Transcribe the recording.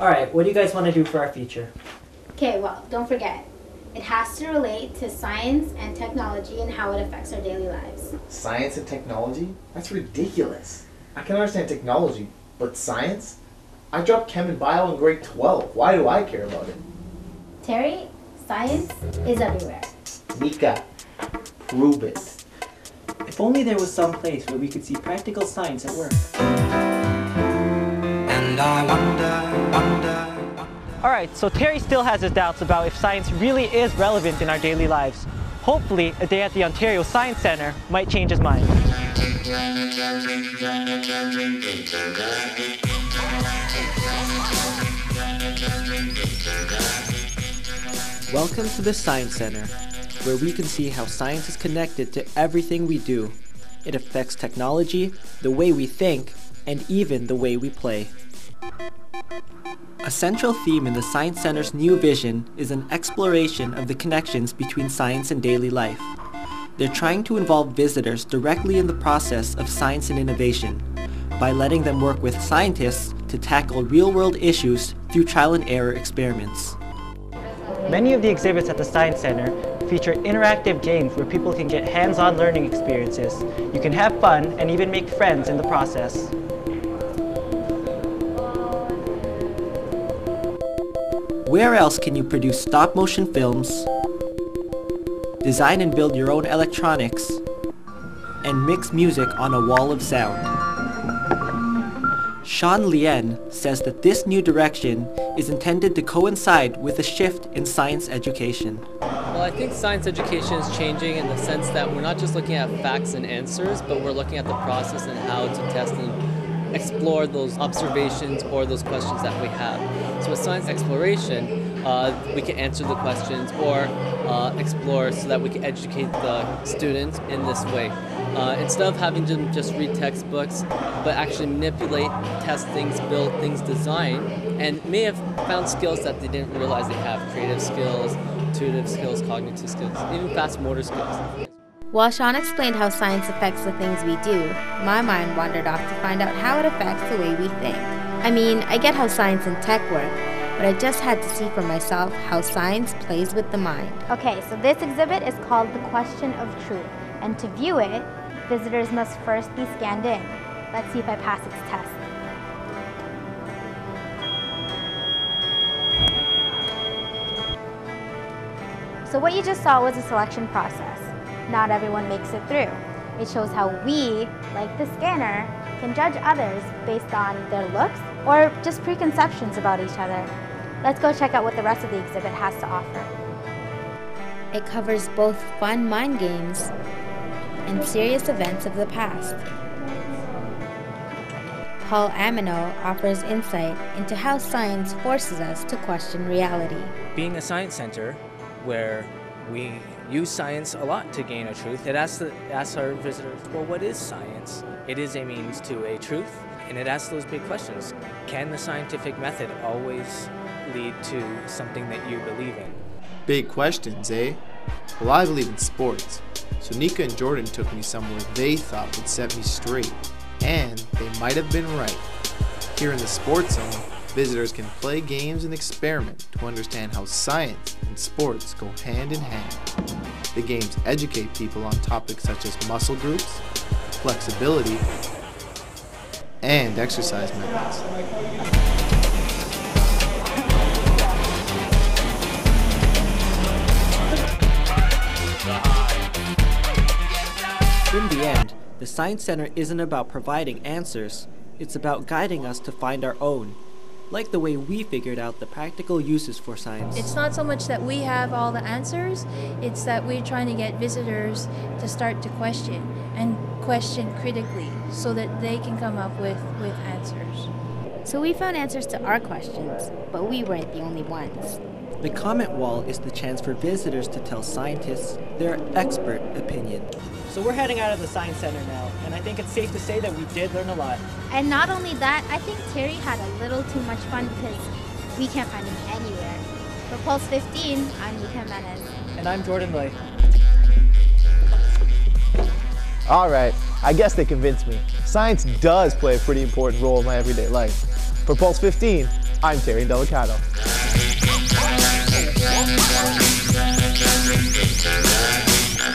Alright, what do you guys want to do for our feature? Okay, well, don't forget. It has to relate to science and technology and how it affects our daily lives. Science and technology? That's ridiculous. I can understand technology, but science? I dropped chem and bio in grade 12. Why do I care about it? Terry, science is everywhere. Nica, prove it. If only there was some place where we could see practical science at work. And I wonder. Alright, so Terry still has his doubts about if science really is relevant in our daily lives. Hopefully, a day at the Ontario Science Centre might change his mind. Welcome to the Science Centre, where we can see how science is connected to everything we do. It affects technology, the way we think, and even the way we play. A central theme in the Science Center's new vision is an exploration of the connections between science and daily life. They're trying to involve visitors directly in the process of science and innovation by letting them work with scientists to tackle real-world issues through trial and error experiments. Many of the exhibits at the Science Center feature interactive games where people can get hands-on learning experiences. You can have fun and even make friends in the process. Where else can you produce stop-motion films, design and build your own electronics, and mix music on a wall of sound? Sean Lien says that this new direction is intended to coincide with a shift in science education. Well, I think science education is changing in the sense that we're not just looking at facts and answers, but we're looking at the process and how to test and explore those observations or those questions that we have. So with science exploration, we can answer the questions or explore so that we can educate the students in this way. Instead of having them just read textbooks, but actually manipulate, test things, build things, design, and may have found skills that they didn't realize they have. Creative skills, intuitive skills, cognitive skills, even fast motor skills. While Sean explained how science affects the things we do, my mind wandered off to find out how it affects the way we think. I mean, I get how science and tech work, but I just had to see for myself how science plays with the mind. Okay, so this exhibit is called The Question of Truth, and to view it, visitors must first be scanned in. Let's see if I pass its test. So what you just saw was a selection process. Not everyone makes it through. It shows how we, like the scanner, can judge others based on their looks or just preconceptions about each other. Let's go check out what the rest of the exhibit has to offer. It covers both fun mind games and serious events of the past. Paul Amino offers insight into how science forces us to question reality. Being a science center where we use science a lot to gain a truth, it asks our visitors, well, what is science? It is a means to a truth, and it asks those big questions. Can the scientific method always lead to something that you believe in? Big questions, eh? Well, I believe in sports, so Nica and Jordan took me somewhere they thought would set me straight, and they might have been right. Here in the Sports Zone, visitors can play games and experiment to understand how science and sports go hand in hand. The games educate people on topics such as muscle groups, flexibility, and exercise methods. In the end, the Science Center isn't about providing answers, it's about guiding us to find our own. Like the way we figured out the practical uses for science. It's not so much that we have all the answers, it's that we're trying to get visitors to start to question, and question critically, so that they can come up with answers. So we found answers to our questions, but we weren't the only ones. The comment wall is the chance for visitors to tell scientists their expert opinion. So we're heading out of the Science Center now, and I think it's safe to say that we did learn a lot. And not only that, I think Terry had a little too much fun because we can't find him anywhere. For Pulse 15, I'm Nica Jimenez. And I'm Jordan Luy. All right, I guess they convinced me. Science does play a pretty important role in my everyday life. For Pulse 15, I'm Terry Indellicato.